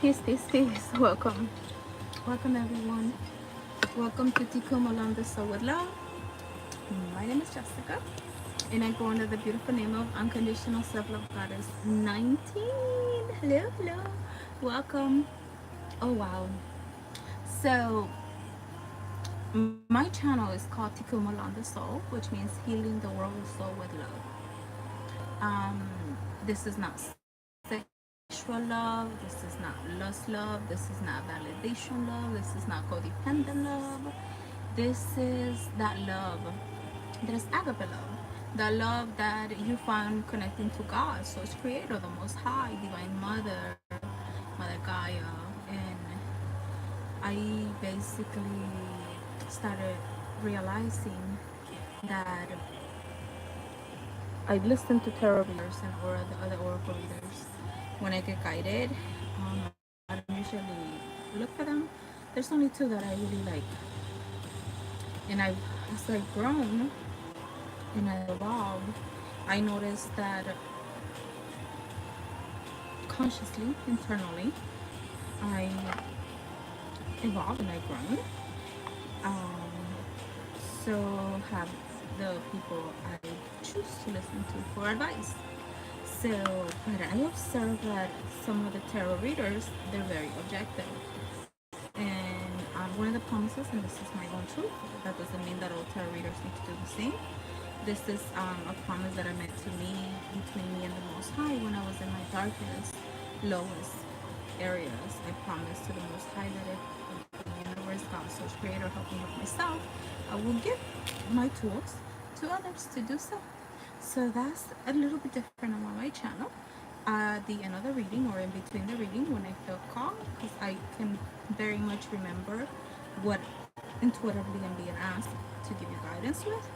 Peace, peace, peace. Welcome. Welcome, everyone. Welcome to Tikkun Malanda Soul with Love. My name is Jessica, and I go under the beautiful name of Unconditional Self Love Goddess 19. Hello, hello. Welcome. Oh, wow. So, my channel is called Tikkun Malanda Soul, which means healing the world soul with love. This is not sexual love, this is not lust love, this is not validation love, this is not codependent love. This is that love that is agape love, the love that you find connecting to God, source creator, the most high, divine mother, mother Gaia. And I basically started realizing that I listen to tarot readers and or the other oracle readers when I get guided. I don't usually look for them. There's only two that I really like, and as I've grown and I evolved, I noticed that consciously, internally, I evolved and I grown. Um, so have the people I choose to listen to for advice. So, but I observed that some of the tarot readers, they're very objective. And one of the promises, and this is my own truth, that doesn't mean that all tarot readers need to do the same. This is a promise that I made to me, between me and the Most High, when I was in my darkest, lowest areas. I promised to the Most High that if the universe, God, Source Creator, help me help myself, I will give my tools to others to do so. So that's a little bit different on my channel. At the end of the reading or in between the reading, when I feel called, because I can very much remember what intuitively I'm being asked to give you guidance with,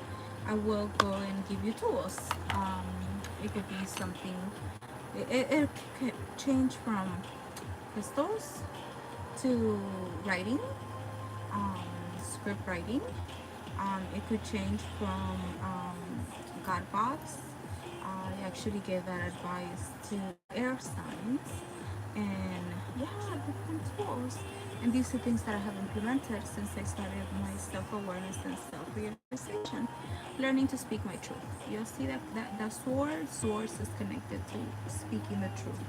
I will go and give you tools. It could be something, it could change from crystals to writing, script writing. It could change from God box. I actually gave that advice to air signs, and yeah, different tools. And these are things that I have implemented since I started my self-awareness and self-realization, learning to speak my truth. You'll see that source is connected to speaking the truth.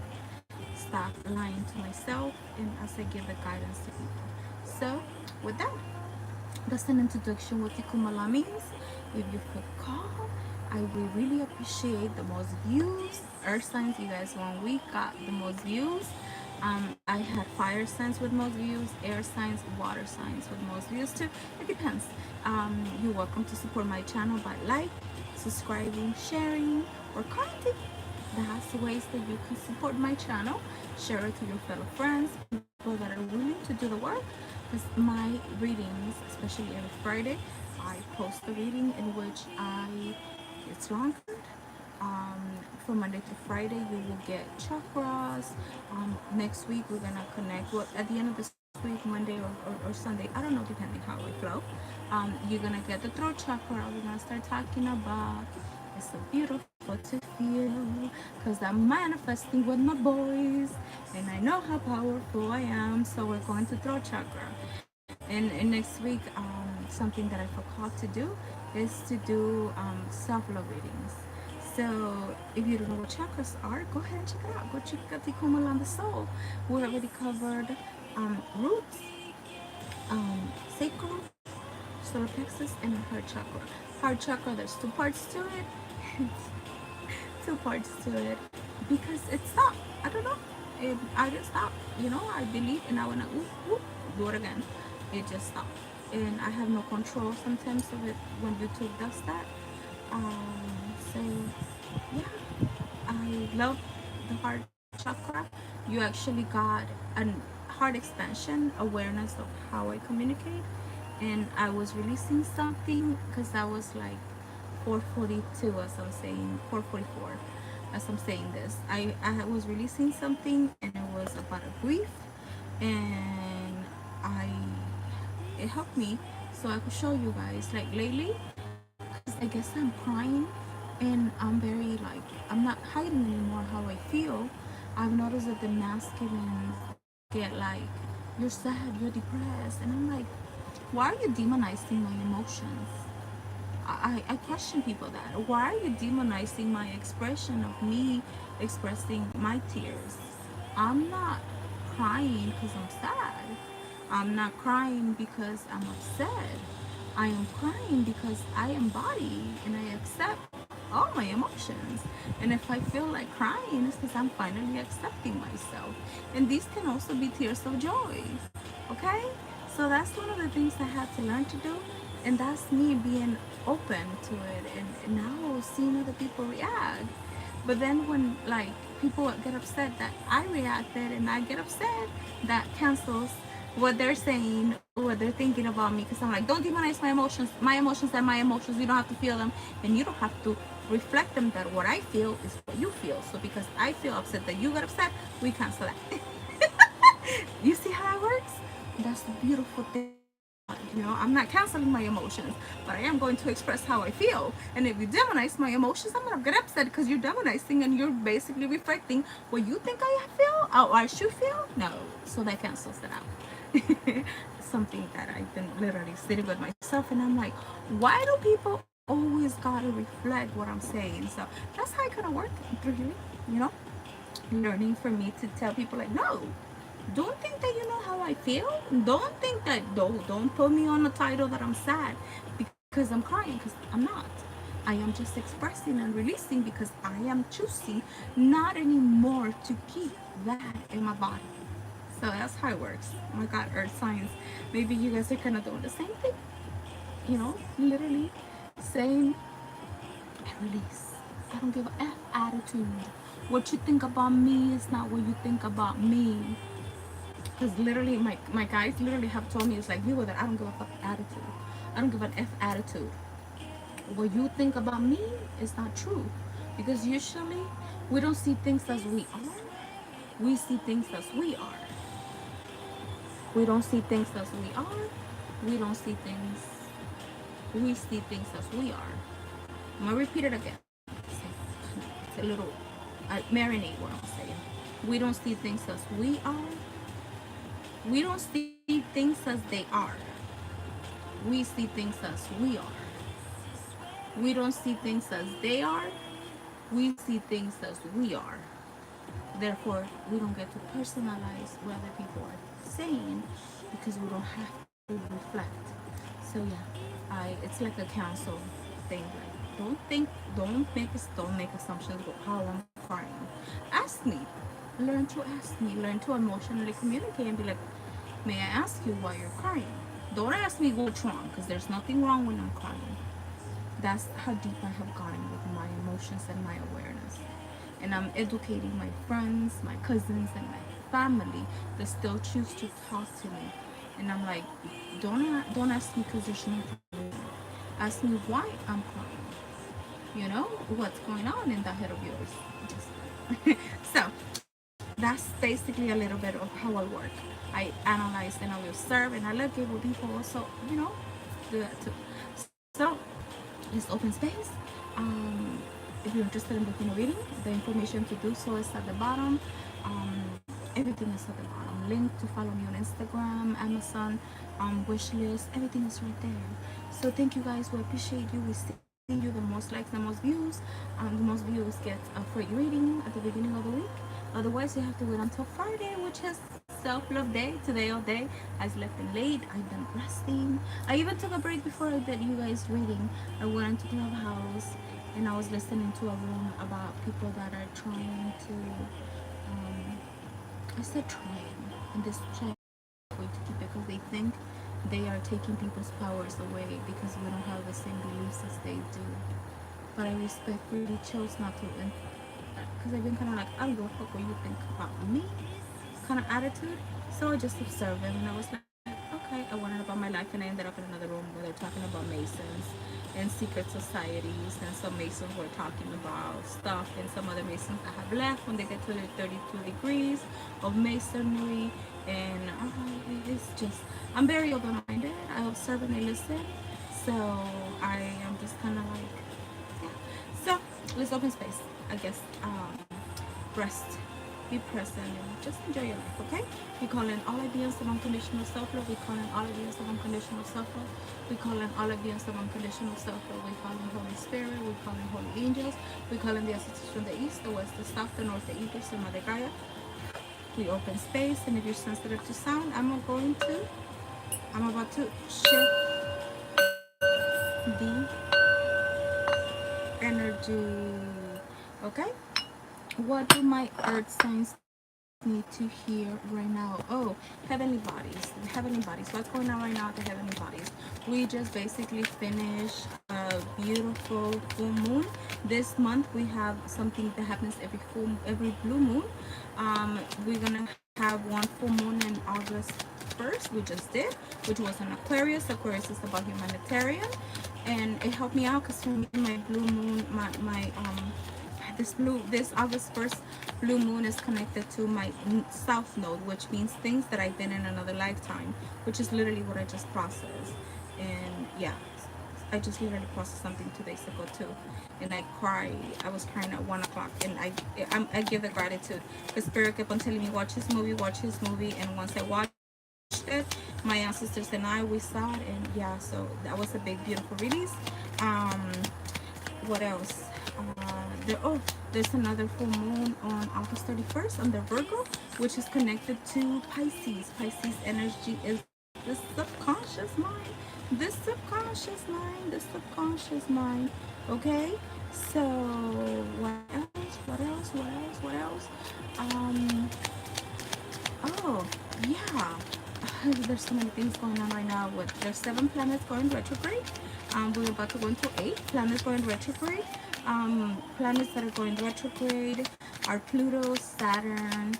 Stop lying to myself, and as I give the guidance to people. So, with that, that's an introduction what Tikumala means. If you feel called, I will really appreciate the most views. Earth signs, you guys 1 week got the most views. I had fire signs with most views, air signs, water signs with most views too. It depends. You're welcome to support my channel by like, subscribing, sharing, or commenting. That's the ways that you can support my channel. Share it to your fellow friends, people that are willing to do the work. Because my readings, especially every Friday, I post the reading in which it's longer. From Monday to Friday, you will get chakras. Next week, we're gonna connect. Well, at the end of this week, Monday or Sunday, I don't know, depending how I flow. You're gonna get the throat chakra. We're gonna start talking about. It's so beautiful to feel because I'm manifesting with my boys and I know how powerful I am. So we're going to throat chakra. And next week, something that I forgot to do is to do self-love readings. So if you don't know what chakras are, go ahead and check it out. Go check out the Kumalanda Soul. We already covered roots, sacral, solar plexus, and heart chakra. Heart chakra, there's two parts to it. Two parts to it because it stopped. I don't know. I just stopped. I believe and I wanna do it again. It just stopped, and I have no control sometimes of it when YouTube does that. So yeah, I love the heart chakra. You actually got a heart expansion awareness of how I communicate, and I was releasing something because that was like 4:42 as I'm saying 4:44 as I'm saying this. I was releasing something and it was about a grief, and I it helped me so I could show you guys like lately because I guess I'm crying and I'm very I'm not hiding anymore how I feel. I've noticed that the masculine get like, you're sad, you're depressed. And I'm like, why are you demonizing my emotions? I question people that. Why are you demonizing my expression of me expressing my tears? I'm not crying because I'm sad. I'm not crying because I'm upset. I am crying because I embody and I accept all my emotions. And if I feel like crying, it's because I'm finally accepting myself. And these can also be tears of joy. Okay? So that's one of the things I had to learn to do. And that's me being open to it and now seeing other people react. But then when like people get upset that I reacted and I get upset, that cancels what they're saying or what they're thinking about me, because I'm like, don't demonize my emotions. My emotions are my emotions. You don't have to feel them, and you don't have to reflect them. That what I feel is what you feel. So because I feel upset that you got upset, we cancel that. You see how it works? That's the beautiful thing. You know, I'm not canceling my emotions, but I am going to express how I feel. And if you demonize my emotions, I'm gonna get upset because you're demonizing and you're basically reflecting what you think I feel or I should feel. No, so that cancels it out. Something that I've been literally sitting with myself, and I'm like, why do people always gotta reflect what I'm saying? So that's how I kind of work through here, you know, learning for me to tell people like, no, don't think that you know how I feel. Don't think that, don't put me on the title that I'm sad because I'm crying, because I'm not. I am just expressing and releasing because I am choosing not anymore to keep that in my body. So that's how it works. Oh my God, earth signs. Maybe you guys are kind of doing the same thing. You know, literally saying, I release. I don't give a F attitude. What you think about me is not what you think about me. Because literally, my guys literally have told me, it's like, you with that I don't give a fuck attitude. I don't give an F attitude. What you think about me is not true. Because usually, we don't see things as we are. We see things as we are. We don't see things as we are. We don't see things. We see things as we are. I'm going to repeat it again. It's a little, marinate what I'm saying. We don't see things as we are. We don't see things as they are. We see things as we are. We don't see things as they are. We see things as we are. Therefore, we don't get to personalize what other people are saying because we don't have to reflect. So yeah, it's like a counsel thing. Like, don't make assumptions about how I'm crying. Ask me. Learn to ask me. Learn to emotionally communicate and be like, may I ask you why you're crying? Don't ask me what's wrong, because there's nothing wrong when I'm crying. That's how deep I have gotten with my emotions and my awareness. And I'm educating my friends, my cousins, and my family that still choose to talk to me. And I'm like, don't ask me because there's nothing wrong. Ask me why I'm crying. You know what's going on in that head of yours. Just so that's basically a little bit of how I work. I analyze and I observe, and I look at what people also, you know, do that too. So it's open space. If you're interested in booking a reading, the information to do so is at the bottom. Everything is at the bottom. Link to follow me on Instagram, Amazon, wish list. Everything is right there. So thank you guys. We appreciate you. We see you. The most likes, the most views. The most views get a free reading at the beginning of the week. Otherwise, you have to wait until Friday, which is self-love day. Today all day I slept in late. I've been resting. I even took a break before I did you guys reading. I went into Clubhouse and I was listening to a room about people that are trying to I said trying, and this trying way to keep it because they think they are taking people's powers away because we don't have the same beliefs as they do. But I respectfully chose not to, because I've been kind of like, I don't give a fuck what you think about me kind of attitude. So I just observed them and I was like, okay. I went about my life and I ended up in another room where they're talking about Masons and secret societies, and some Masons were talking about stuff, and some other Masons that have left when they get to their 32 degrees of Masonry. And it's just, I'm very open-minded. I observe and I listen. So I am just kind of like, yeah. So let's open space, I guess. Rest. be present, and just enjoy your life, okay? We call in all ideas of unconditional self-love. We call in all ideas of unconditional self-love. We call in all ideas of unconditional self-love. We call in Holy Spirit. We call in Holy Angels. We call in the ancestors from the east, the west, the south, the north, the east, and Mother Gaia. We open space, and if you're sensitive to sound, I'm about to shift the energy. Okay? What do my earth signs need to hear right now? Oh, heavenly bodies. Heavenly bodies. What's going on right now at the heavenly bodies? We just basically finished a beautiful full moon. This month we have something that happens every blue moon. We're gonna have one full moon in August 1st. We just did, which was an Aquarius. Aquarius is about humanitarian, and it helped me out because for me my blue moon, this August 1st blue moon is connected to my south node, which means things that I've been in another lifetime, which is literally what I just processed. And yeah, I just literally processed something 2 days ago too, and I cried. I was crying at 1 o'clock, and I give the gratitude because Spirit kept on telling me watch this movie, and once I watched it, my ancestors and we saw it, and yeah, so that was a big beautiful release. What else? There's another full moon on August 31st under Virgo, which is connected to Pisces. Pisces energy is the subconscious mind. Okay, so what else? Oh yeah, there's so many things going on right now. There's 7 planets going retrograde. We're about to go into 8 planets going retrograde. Planets that are going retrograde are Pluto, Saturn.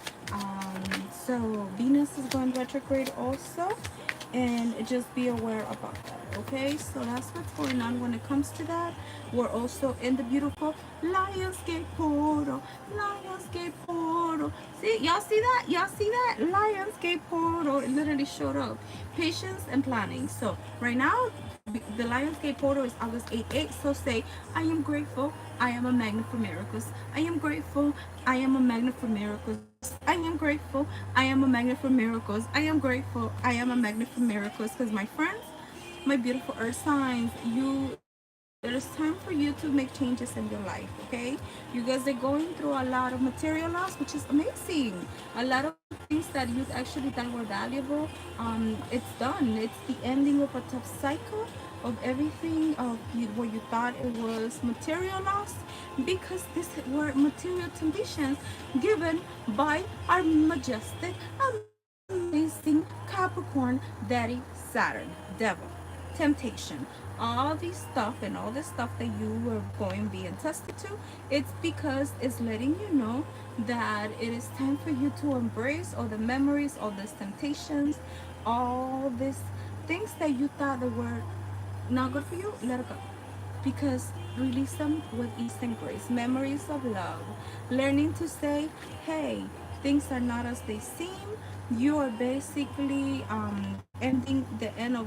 So Venus is going retrograde also, and just be aware about that. Okay, so that's what's going on when it comes to that. We're also in the beautiful Lionsgate portal. See, y'all see that? Lionsgate portal. It literally showed up. Patience and planning. So right now, the Lionsgate portal is August 8/8. So say, I am grateful. I am a magnet for miracles. I am grateful. I am a magnet for miracles. I am grateful. I am a magnet for miracles. I am grateful. I am a magnet for miracles. Because my friends, my beautiful earth signs, it is time for you to make changes in your life. Okay, you guys are going through a lot of material loss, which is amazing. A lot of things that you actually thought were valuable, it's done. It's the ending of a tough cycle of everything of where you thought it was material loss, because these were material conditions given by our majestic, amazing Capricorn Daddy Saturn, devil, temptation, all these stuff and all this stuff that you were going being tested to. It's because it's letting you know that it is time for you to embrace all the memories, all these temptations, all these things that you thought that were not good for you. Let it go, because release them with ease and grace. Memories of love, learning to say, hey, things are not as they seem. You are basically ending the end of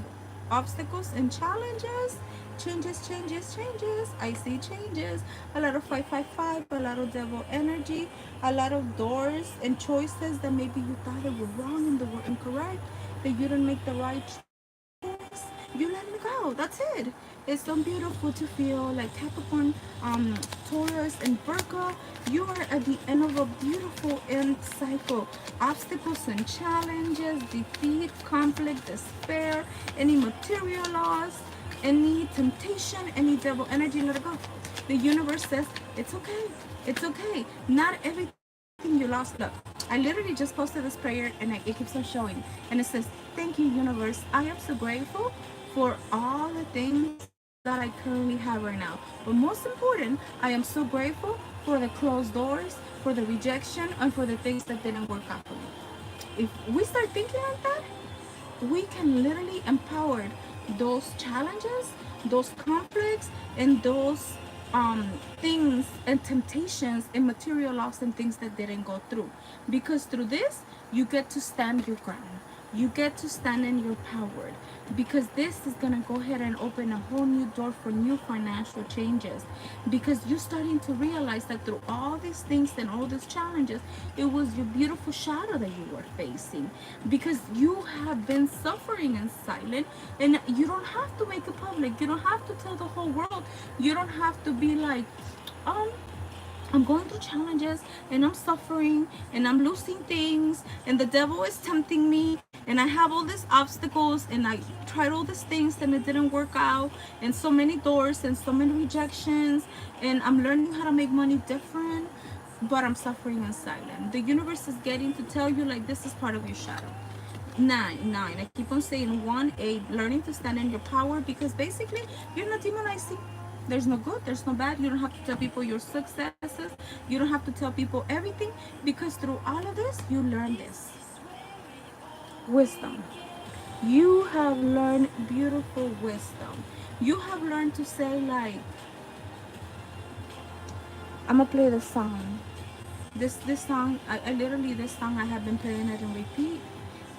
obstacles and challenges. Changes. I see changes. A lot of 555, a lot of devil energy, a lot of doors and choices that maybe you thought they were wrong and they were incorrect, that you didn't make the right choice. You let it go. That's it. It's so beautiful to feel like Capricorn, Taurus, and Virgo. You are at the end of a beautiful end cycle. Obstacles and challenges, defeat, conflict, despair, any material loss, any temptation, any devil energy, let it go. The universe says, it's okay. It's okay. Not everything you lost. Look, I literally just posted this prayer, and it keeps on showing. And it says, thank you, universe. I am so grateful for all the things that I currently have right now. But most important, I am so grateful for the closed doors, for the rejection, and for the things that didn't work out for me. If we start thinking like that, we can literally empower those challenges, those conflicts, and those things and temptations and material loss and things that didn't go through. Because through this, you get to stand your ground. You get to stand in your power, because this is going to go ahead and open a whole new door for new financial changes, because you're starting to realize that through all these things and all these challenges, it was your beautiful shadow that you were facing, because you have been suffering in silence, and you don't have to make it public. You don't have to tell the whole world. You don't have to be like, um I'm going through challenges and I'm suffering and I'm losing things and the devil is tempting me and I have all these obstacles and I tried all these things and it didn't work out, and so many doors and so many rejections, and I'm learning how to make money different, but I'm suffering in silence. The universe is getting to tell you, like, this is part of your shadow. Nine. I keep on saying 1, 8, learning to stand in your power, because basically you're not demonizing. There's no good, there's no bad. You don't have to tell people your successes. You don't have to tell people everything, because through all of this, you learn this wisdom. You have learned beautiful wisdom. You have learned to say, like, I'm gonna play this song. This song, I literally, this song, I have been playing it in repeat,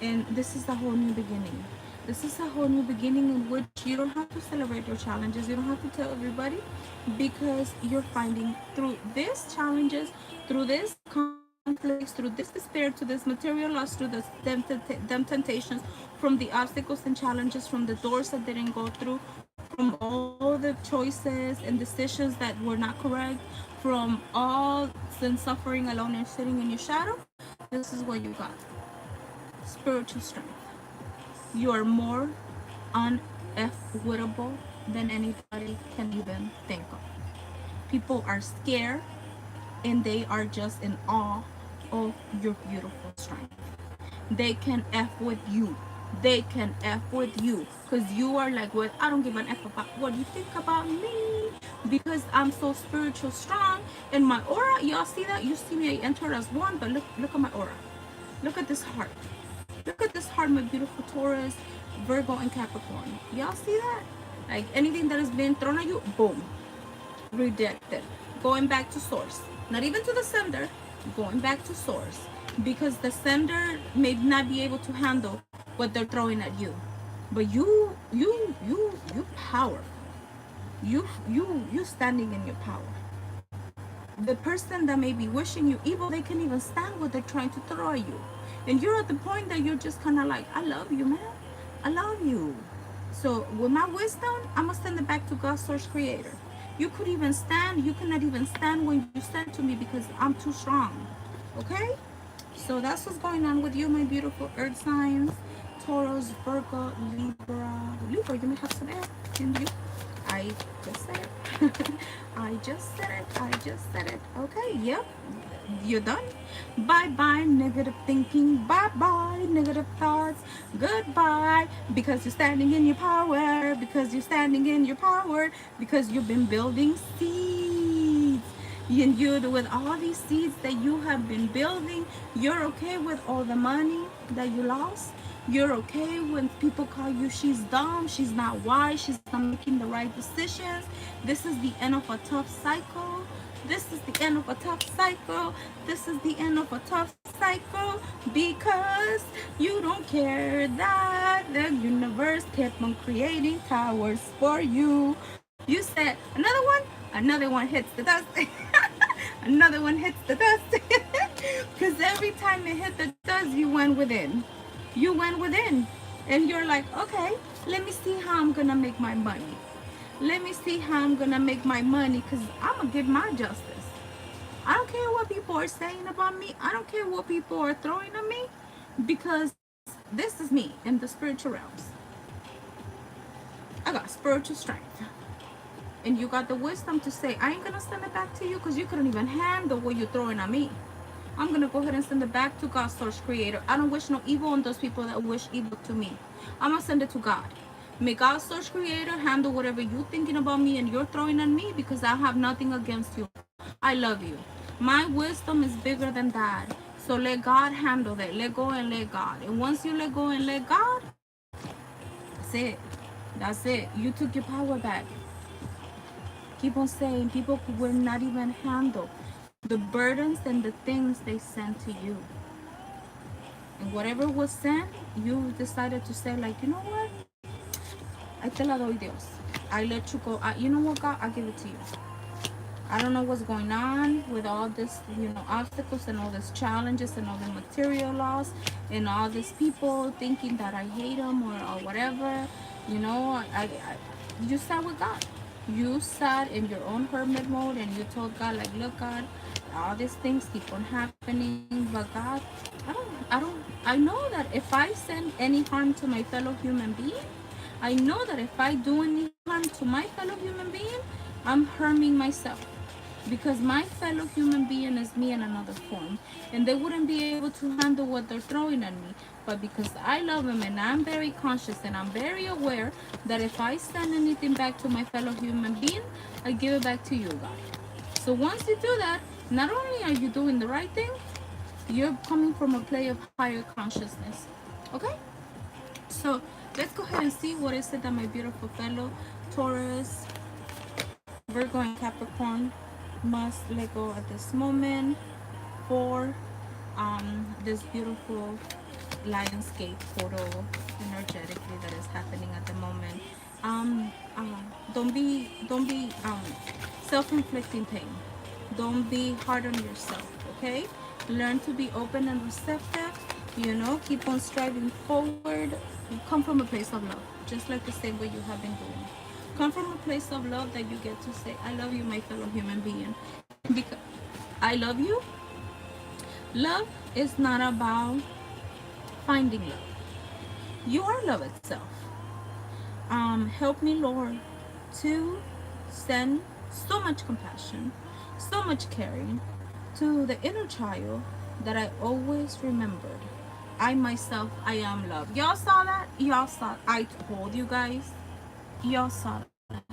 and this is a whole new beginning. This is a whole new beginning in which you don't have to celebrate your challenges. You don't have to tell everybody, because you're finding through these challenges, through this conflicts, through this despair, to this material loss, through this them temptations, from the obstacles and challenges, from the doors that didn't go through, from all the choices and decisions that were not correct, from all sin, suffering alone and sitting in your shadow. This is what you got: spiritual strength. You are more uneffable than anybody can even think of. People are scared and they are just in awe of your beautiful strength. They can F with you. They can F with you, because you are like, well, I don't give an F about what you think about me, because I'm so spiritual strong. And my aura, y'all see that? You see me, I enter as one, but look at my aura. Look at this heart. Look at this heart, my beautiful Taurus, Virgo, and Capricorn. Y'all see that? Like, anything that has been thrown at you, boom, rejected. Going back to source. Not even to the sender, going back to source. Because the sender may not be able to handle what they're throwing at you. But you powerful. You standing in your power. The person that may be wishing you evil, they can even stand what they're trying to throw at you. And you're at the point that you're just kind of like, I love you, man. I love you. So with my wisdom, I'm going to send it back to God, source creator. You could even stand. You cannot even stand when you stand to me, because I'm too strong. Okay? So that's what's going on with you, my beautiful earth signs. Taurus, Virgo, Libra. Libra, you may have some air in you. I just said it. I just said it. Okay, yep. You're done. Bye-bye, negative thinking. Bye-bye, negative thoughts. Goodbye. Because you're standing in your power. Because you're standing in your power. Because you've been building seeds. And you, with all these seeds that you have been building, you're okay with all the money that you lost. You're okay when people call you, she's dumb, she's not wise, she's not making the right decisions. This is the end of a tough cycle. This is the end of a tough cycle. This is the end of a tough cycle, because you don't care that the universe kept on creating towers for you. You said, another one hits the dust. Another one hits the dust. Because every time it hit the dust, you went within. You went within. And you're like, okay, let me see how I'm going to make my money. Let me see how I'm going to make my money, because I'm going to get my justice. I don't care what people are saying about me. I don't care what people are throwing at me, because this is me in the spiritual realms. I got spiritual strength. And you got the wisdom to say, I ain't going to send it back to you, because you couldn't even handle what you're throwing at me. I'm going to go ahead and send it back to God, source creator. I don't wish no evil on those people that wish evil to me. I'm going to send it to God. May God, source creator, handle whatever you're thinking about me and you're throwing at me, because I have nothing against you. I love you. My wisdom is bigger than that. So let God handle that. Let go and let God. And once you let go and let God, that's it. That's it. You took your power back. Keep on saying, people will not even handle the burdens and the things they send to you. And whatever was sent, you decided to say, like, you know what? I te la doy, Dios. I let you go. You know what, God? I give it to you. I don't know what's going on with all this, obstacles and all these challenges and all the material loss and all these people thinking that I hate them or whatever. You sat with God. You sat in your own hermit mode and you told God, like, look, God, all these things keep on happening, but God, I know that if I send any harm to my fellow human being, I know that if I do any harm to my fellow human being, I'm harming myself, because my fellow human being is me in another form, and they wouldn't be able to handle what they're throwing at me. But because I love them and I'm very conscious and I'm very aware that if I send anything back to my fellow human being, I give it back to you, God. So once you do that, not only are you doing the right thing, you're coming from a place of higher consciousness. Okay? So let's go ahead and see what is it that my beautiful fellow Taurus, Virgo, and Capricorn must let go at this moment for this beautiful landscape photo energetically that is happening at the moment. Don't be self-inflicting pain. Don't be hard on yourself. Okay, learn to be open and receptive. Keep on striving forward. Come from a place of love, just like the same way you have been doing. Come from a place of love that you get to say, I love you, my fellow human being. And because I love you, love is not about finding love. You are love itself. Help me, Lord, to send so much compassion, so much caring to the inner child that I always remembered. I myself, I am love. Y'all saw that? Y'all saw it. I told you guys. Y'all saw that.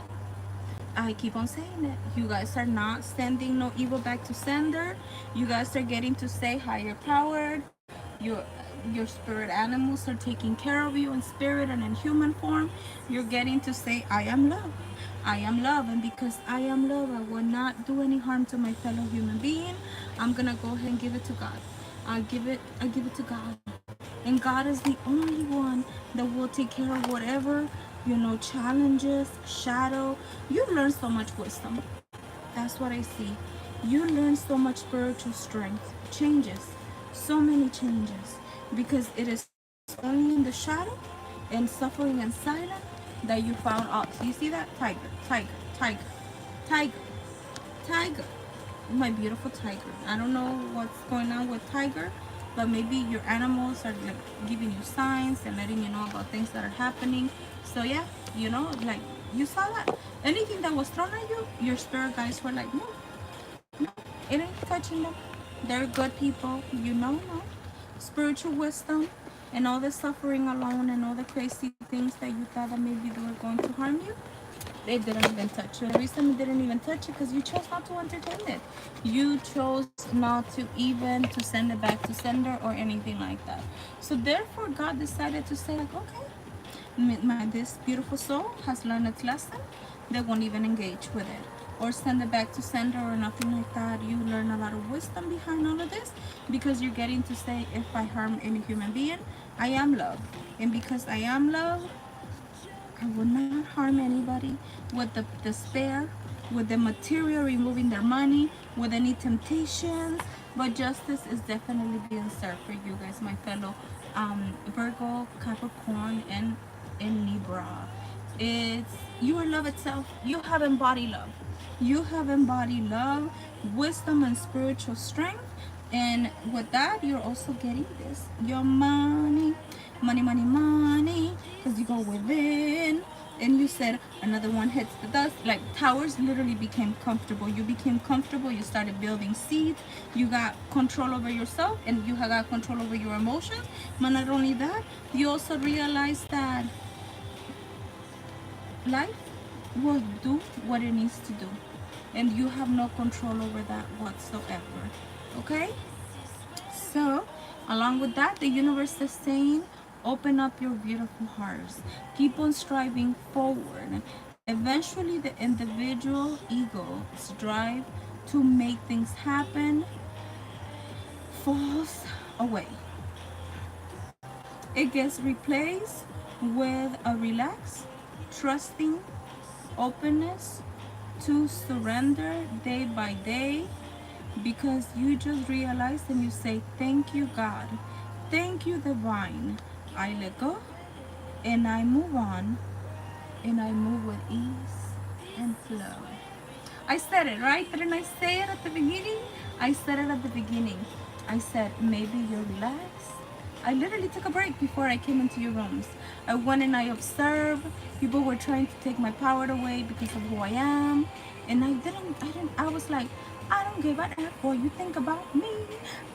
I keep on saying it. You guys are not sending no evil back to sender. You guys are getting to say higher powered. Your spirit animals are taking care of you in spirit and in human form. You're getting to say, I am love. I am love. And because I am love, I will not do any harm to my fellow human being. I'm gonna go ahead and give it to God. I give it to God. And God is the only one that will take care of whatever, challenges, shadow. You learn so much wisdom. That's what I see. You learn so much spiritual strength. Changes. So many changes. Because it is only in the shadow and suffering and silence that you found out. So you see that? Tiger, tiger, tiger, tiger, tiger. My beautiful tiger. I don't know what's going on with tiger, but maybe your animals are like giving you signs and letting you know about things that are happening. So yeah, like you saw that. Anything that was thrown at you, your spirit guides were like, no, no, it ain't touching them. They're good people, no. Spiritual wisdom and all the suffering alone and all the crazy things that you thought that maybe they were going to harm you, they didn't even touch you. The reason they didn't even touch you because you chose not to entertain it. You chose not to even to send it back to sender or anything like that. So therefore God decided to say, like, okay, this beautiful soul has learned its lesson. They won't even engage with it or send it back to sender or nothing like that. You learn a lot of wisdom behind all of this because you're getting to say, if I harm any human being, I am love. And because I am love, I will not harm anybody with the despair, with the material removing their money, with any temptations. But justice is definitely being served for you guys, my fellow Virgo, Capricorn, and Libra. You are love itself. You have embodied love. You have embodied love, wisdom, and spiritual strength. And with that, you're also getting this. Your money, money, because you go within. And you said another one hits the dust. Like towers literally became comfortable. You became comfortable. You started building seeds. You got control over yourself and you have got control over your emotions. But not only that, you also realized that life will do what it needs to do. And you have no control over that whatsoever. Okay? So, along with that, the universe is saying, open up your beautiful hearts. Keep on striving forward. Eventually, the individual ego's drive to make things happen falls away. It gets replaced with a relaxed, trusting openness to surrender day by day, because you just realize and you say, thank you, God. Thank you, divine. I let go and I move on, and I move with ease and flow. I said it, right? Didn't I say it at the beginning? I said it at the beginning. I said, maybe you're relaxed. I literally took a break before I came into your rooms. I went and I observed. People were trying to take my power away because of who I am. And I was like, I don't give an F what you think about me.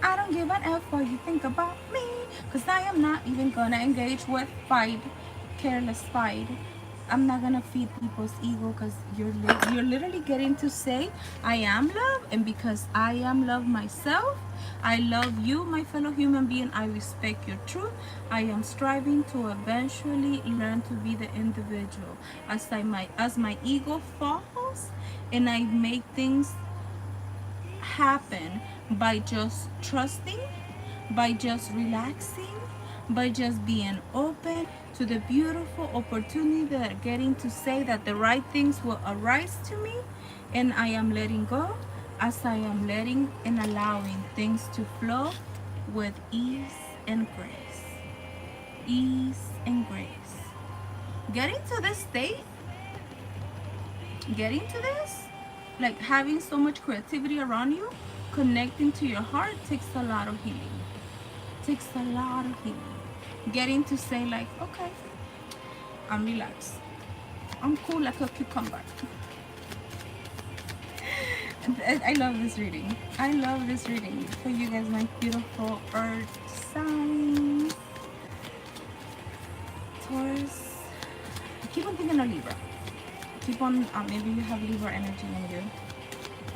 I don't give an F what you think about me. Because I am not even going to engage with fight, careless fight. I'm not gonna feed people's ego, because you're literally getting to say I am love, and because I am love myself, I love you, my fellow human being. I respect your truth. I am striving to eventually learn to be the individual. As my ego falls, and I make things happen by just trusting, by just relaxing, by just being open to the beautiful opportunity that are getting to say that the right things will arise to me, and I am letting go, as I am letting and allowing things to flow with ease and grace. Ease and grace. Getting to this state, getting to this, like having so much creativity around you, connecting to your heart takes a lot of healing. Takes a lot of healing. Getting to say like, okay, I'm relaxed. I'm cool like a cucumber. I love this reading. I love this reading for you guys, my beautiful earth signs. Taurus. Keep on thinking of Libra. Keep on, maybe you have Libra energy in you.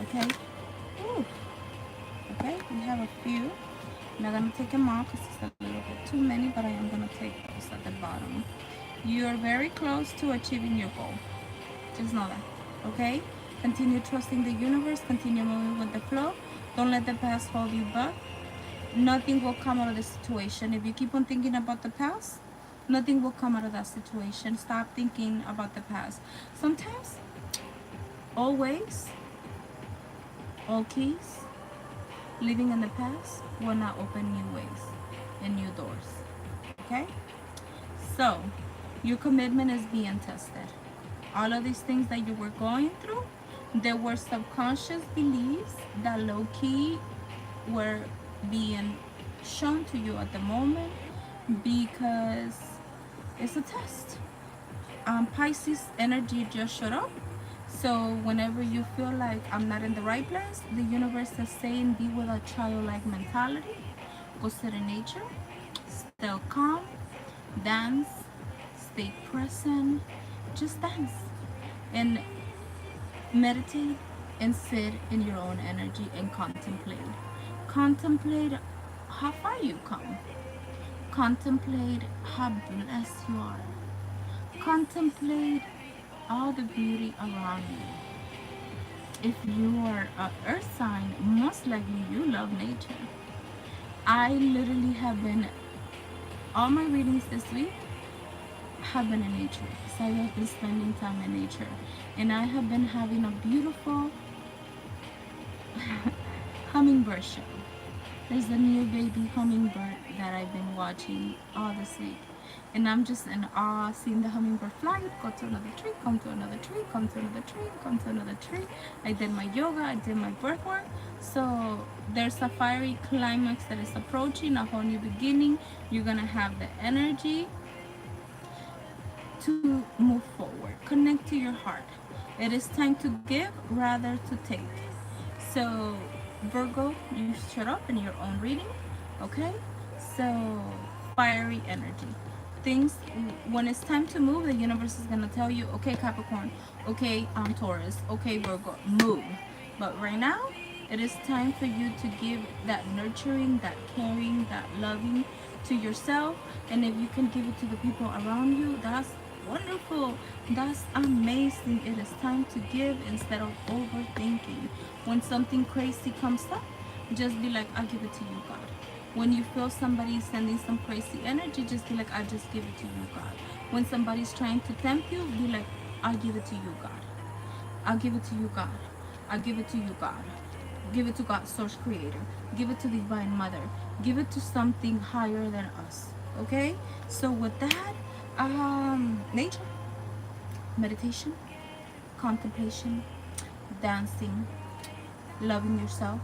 Okay? Ooh. Okay, we have a few. I'm not going to take them all because it's a little bit too many, but I am going to take those at the bottom. You are very close to achieving your goal. Just know that. Okay? Continue trusting the universe. Continue moving with the flow. Don't let the past hold you back. Nothing will come out of the situation. If you keep on thinking about the past, nothing will come out of that situation. Stop thinking about the past. Sometimes, always, all keys, living in the past will not open new ways and new doors. Okay? So, your commitment is being tested. All of these things that you were going through, there were subconscious beliefs that low-key were being shown to you at the moment, because it's a test. Pisces energy just showed up. So whenever you feel like I'm not in the right place, the universe is saying be with a childlike mentality. Go sit in nature, stay calm, dance, stay present, just dance. And meditate and sit in your own energy and contemplate. Contemplate how far you come. Contemplate how blessed you are. Contemplate all the beauty around you. If you are an earth sign, most likely you love nature. I literally have been, all my readings this week have been in nature. So I have been spending time in nature. And I have been having a beautiful hummingbird show. There's a new baby hummingbird that I've been watching all this week. And I'm just in awe seeing the hummingbird fly, go to another tree, come to another tree, come to another tree, come to another tree. I did my yoga, I did my breath work. So there's a fiery climax that is approaching, a whole new beginning. You're gonna have the energy to move forward. Connect to your heart. It is time to give rather to take. So Virgo, you shut up in your own reading. Okay? So fiery energy. Things, when it's time to move, the universe is gonna tell you, okay, Capricorn, okay, Taurus, okay, Virgo, move. But right now, it is time for you to give that nurturing, that caring, that loving to yourself. And if you can give it to the people around you, that's wonderful. That's amazing. It is time to give instead of overthinking. When something crazy comes up, just be like, I'll give it to you, God. When you feel somebody sending some crazy energy, just be like, I just give it to you, God. When somebody's trying to tempt you, be like, I give it to you, God. I'll give it to you, God. I'll give it to you, God. Give it to God, Source Creator. Give it to Divine Mother. Give it to something higher than us. Okay? So with that, nature, meditation, contemplation, dancing, loving yourself.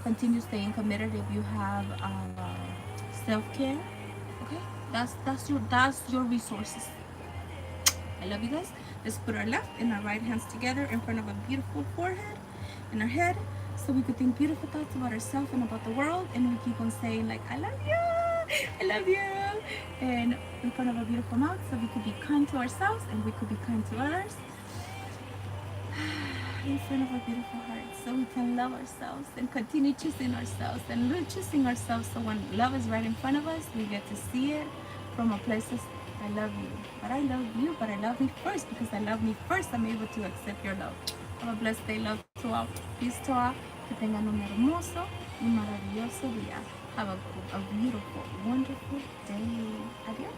Continue staying committed if you have self-care. Okay? That's your resources. I love you guys. Let's put our left and our right hands together in front of a beautiful forehead and our head, so we could think beautiful thoughts about ourselves and about the world, and we keep on saying like, I love you, I love you, and in front of a beautiful mouth, so we could be kind to ourselves and we could be kind to others, in front of a beautiful heart, so we can love ourselves and continue choosing ourselves and choosing ourselves, so when love is right in front of us, we get to see it from a place of, I love you, but I love you, but I love me first, because I love me first, I'm able to accept your love. Have a blessed day, love to all, peace to all, que tengan un hermoso y maravilloso día. Have a beautiful, wonderful day. Adios.